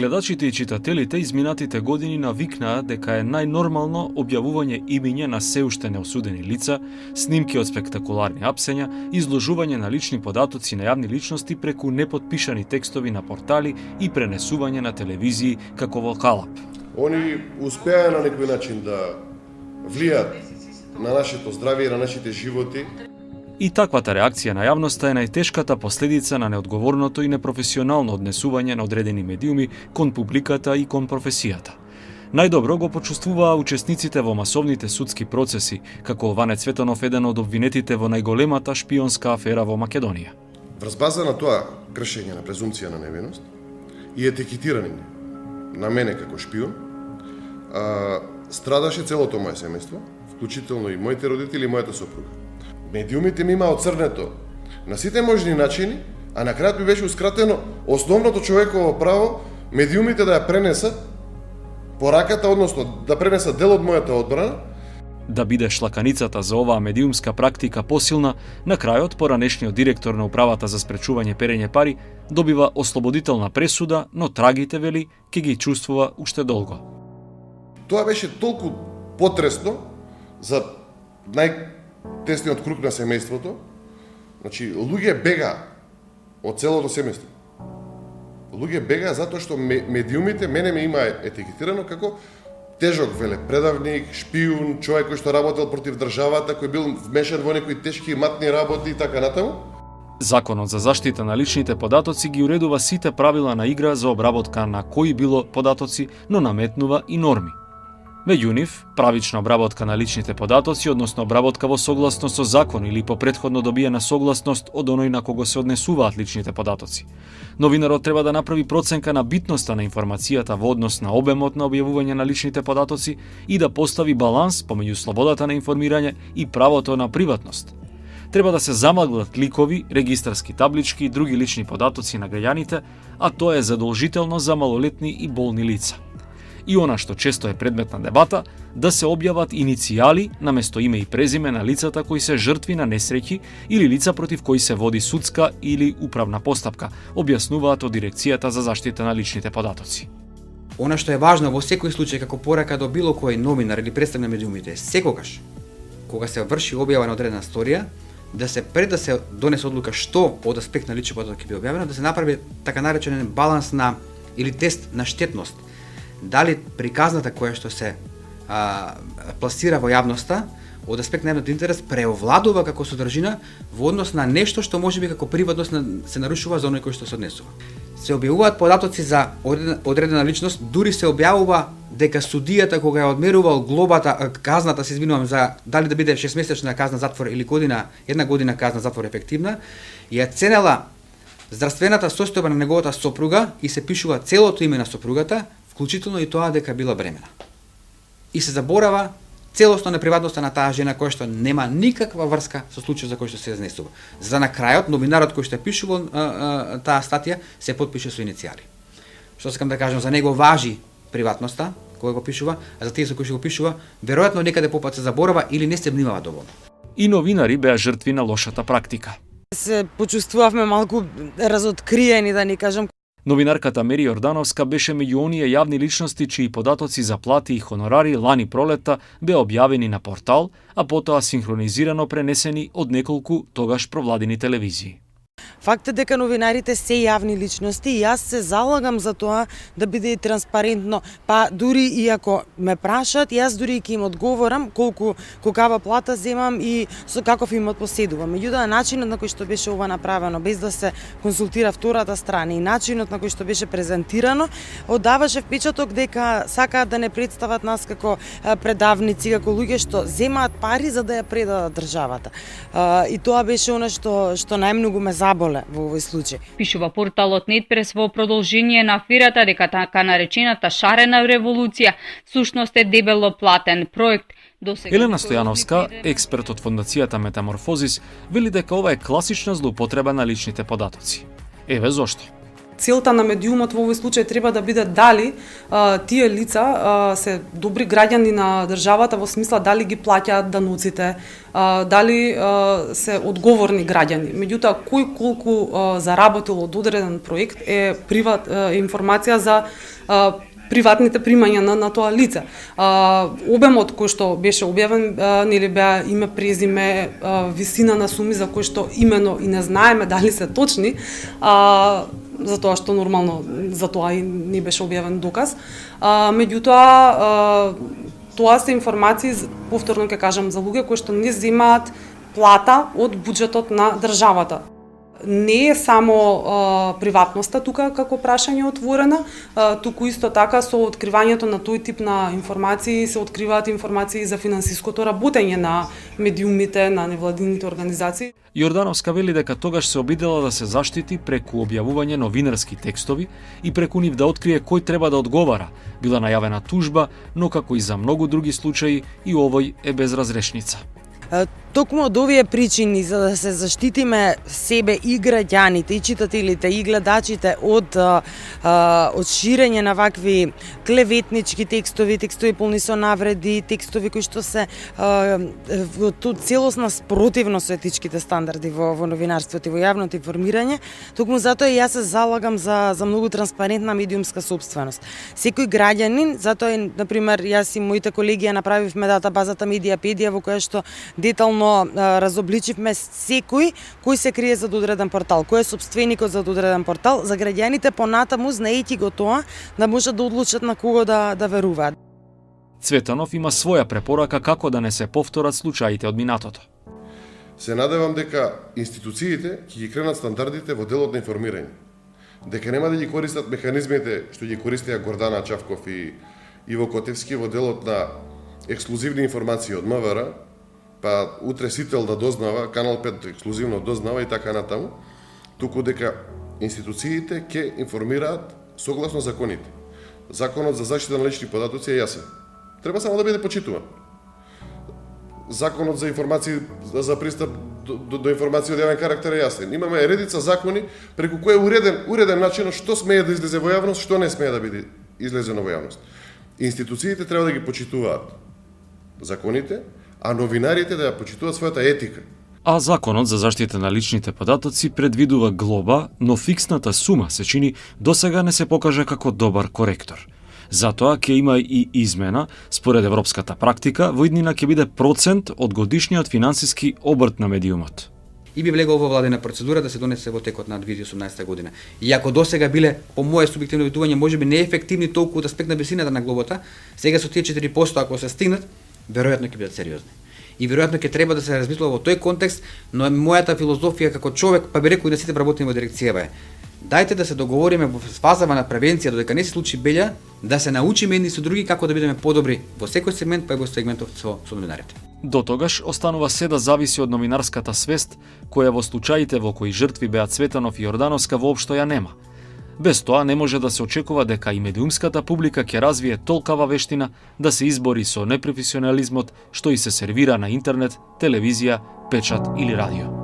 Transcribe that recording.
Гледачите и читателите изминатите години навикнаа дека е најнормално објавување имиња на се уште неосудени лица, снимки од спектакуларни апсења, изложување на лични податоци на јавни личности преку непотпишани текстови на портали и пренесување на телевизии како во калап. Они успеа на некој начин да влијат на нашето здравје и на нашите животи. И таквата реакција на јавноста е најтешката последица на неодговорното и непрофесионално однесување на одредени медиуми кон публиката и кон професијата. Најдобро го почувствуваа учесниците во масовните судски процеси, како Ване Цветанов, еден од обвинетите во најголемата шпионска афера во Македонија. Врз база на тоа кршење на презумпција на невиност и етикетирање на мене како шпион, страдаше целото моје семејство, вклучително и моите родители и мојата сопруга. Медиумите ми имаа оцрнето на сите можни начини, а на крајот ми беше ускратено основното човеково право медиумите да ја пренесат пораката, односно да пренесат дел од мојата одбрана. Да биде шлаканицата за оваа медиумска практика посилна, на крајот поранешниот директор на управата за спречување перење пари добива ослободителна пресуда, но трагите, вели, ќе ги чувствува уште долго. Тоа беше толку потресно за тесниот круг на семејството. Значи, луѓе бега од целото семејство. Луѓе бега затоа што медиумите мене ме има етикетирано како тежок велепредавник, шпион, човек кој што работел против државата, кој бил вмешан во некои тешки матни работи и така натаму. Законот за заштита на личните податоци ги уредува сите правила на игра за обработка на кои било податоци, но наметнува и норми. Меѓу нив, правична обработка на личните податоци, односно обработка во согласност со закон или по претходно добиена согласност од оној на кого се однесуваат личните податоци. Новинарот треба да направи проценка на битноста на информацијата во однос на обемот на објавување на личните податоци и да постави баланс помеѓу слободата на информирање и правото на приватност. Треба да се замаглат ликови, регистарски таблички и други лични податоци на граѓаните, а тоа е задолжително за малолетни и болни лица. И она што често е предмет на дебата, да се објават иницијали наместо име и презиме на лицата кои се жртви на несреќи или лица против кои се води судска или управна постапка, објаснуваат од Дирекцијата за заштита на личните податоци. Она што е важно во секој случај како порака до било кој новинар или представник на медиумите, секогаш кога се врши објава на одредена сторија, да се пред да се донесе одлука што од аспект на лични податоци ќе биде објавено, да се направи така наречен баланс на или тест на штетност. Дали приказната која што се пласира во јавноста од аспект на јавниот интерес преовладува како содржина во однос на нешто што можеби како приватност се нарушува за оној кој што се однесува. Се објавуваат податоци за одредена личност, дури се објавува дека судијата кога ја одмерувал глобата, казната, се извинувам, за дали да биде 6-месечна казна затвор или една година казна затвор ефективна, ја ценела здравствената состојба на неговата сопруга и се пишува целото име на сопругата, вклучително и тоа дека била бремена. И се заборава целосно на приватноста на таа жена која што нема никаква врска со случајот за кој што се изнесува. За на крајот новинарот кој што пишува таа статија се потпише со иницијали. Што сакам да кажам, за него важи приватноста кој го пишува, а за тие со кои што го пишува, веројатно некаде попат се заборава или не се внимава доволно. И новинари беа жртви на лошата практика. Се почувствувавме малку разоткриени, да ни кажам. Новинарката Мери Јордановска беше меѓу оние јавни личности чии податоци за плати и хонорари лани пролетта беа објавени на портал, а потоа синхронизирано пренесени од неколку тогаш провладени телевизии. Факт е дека новинарите се јавни личности и јас се залагам за тоа да биде и транспарентно. Па дури и ако ме прашаат, јас дури ќе им одговорам колкава плата земам и со каков имот поседувам. Меѓутоа, начинот на кој што беше ова направено, без да се консултира втората страна и начинот на кој што беше презентирано, оддаваше впечаток дека сакаат да не представат нас како предавници, како луѓе што земаат пари за да ја предадат државата. И тоа беше она што најмногу ме заболе во овој случај. Пишува порталот Нетпрес во продолжение на аферата дека така наречената шарена револуција всушност е дебело платен проект. Елена Стојановска, експерт од фондацијата Метаморфозис, вели дека ова е класична злоупотреба на личните податоци. Еве зошто. целта на медиумот во овој случај треба да биде дали тие лица се добри граѓани на државата во смисла дали ги плаќаат даноците, дали се одговорни граѓани. Меѓутоа, кој колку заработил од одреден проект е информација за приватните примања на тоа лице. Обемот кој што беше објавен, нели беа име, презиме, висина на суми за кои што имено и не знаеме дали се точни, затоа што нормално за тоа и не беше објавен доказ. Меѓутоа, тоа се информации, повторно ќе кажам, за луѓе кои што не земаат плата од буџетот на државата. Не е само приватноста тука како прашање отворена, туку исто така со откривањето на тој тип на информации се откриваат информации за финансиското работење на медиумите, на невладините организации. Јордановска вели дека тогаш се обидела да се заштити преку објавување новинарски текстови и преку нив да открие кој треба да одговара. Била најавена тужба, но како и за многу други случаи и овој е без разрешница. Токму од овие причини, за да се заштитиме себе и граѓаните, и читателите, и гледачите од ширење на вакви клеветнички текстови, текстови полни со навреди, текстови кои што се целосна спротивност со етичките стандарди во новинарството и во јавното информирање, токму затоа и јас се залагам за многу транспарентна медиумска сопственост. Секој граѓанин, затоа на пример јас и моите колеги ја направивме датабазата Медијапедија во која што детално разобличивме секој кој се крие зад одреден портал, кој е сопственикот зад одреден портал, за граѓаните понатаму знаејќи го тоа да можат да одлучат на кого да веруваат. Цветанов има своја препорака како да не се повторат случаите од минатото. Се надевам дека институциите ќе ги кренат стандардите во делот на информирање. Дека нема да ги користат механизмите што ги користеа Гордана Чавков и Иво Котевски во делот на ексклузивни информации од МВР, па утре сител да дознава, Канал 5 ексклузивно дознава и така натаму, туку дека институциите ќе информираат согласно законите. Законот за заштита на лични податоци е јасен. Треба само да биде почитуван. Законот за информации за пристап до информации од јавен карактер е јасен. Имаме редица закони преку кои е уреден начин што смее да излезе во јавност, што не смее да биде излезено во јавност. Институциите треба да ги почитуваат законите, а новинарите да ја почитуваат својата етика. А законот за заштита на личните податоци предвидува глоба, но фиксната сума се чини досега не се покажа како добар коректор. Затоа ќе има и измена, според европската практика, во иднина ќе биде процент од годишниот финансиски обрт на медиумот. И би влегол во владена процедура да се донесе во текот на 2018 година. Иако досега биле, по моје субјективно видување, можеби неефективни толку од аспект на висината на глобата, сега со тие 4% ако се стигнат, веројатно ќе бидат сериозни. И веројатно ќе треба да се размислува во тој контекст, но мојата филозофија како човек, па би рекол и да сите работиме во дирекцијава е: дајте да се договориме во фазава на превенција додека не се случи беља, да се научиме едни со други како да бидеме подобри во секој сегмент, па и во сегментов со новинарите. До тогаш останува се да зависи од новинарската свест, која во случаите во кои жртви беа Цветанов и Јордановска воопшто ја нема. Без тоа не може да се очекува дека и медиумската публика ќе развие толкава вештина да се избори со непрофесионализмот што и се сервира на интернет, телевизија, печат или радио.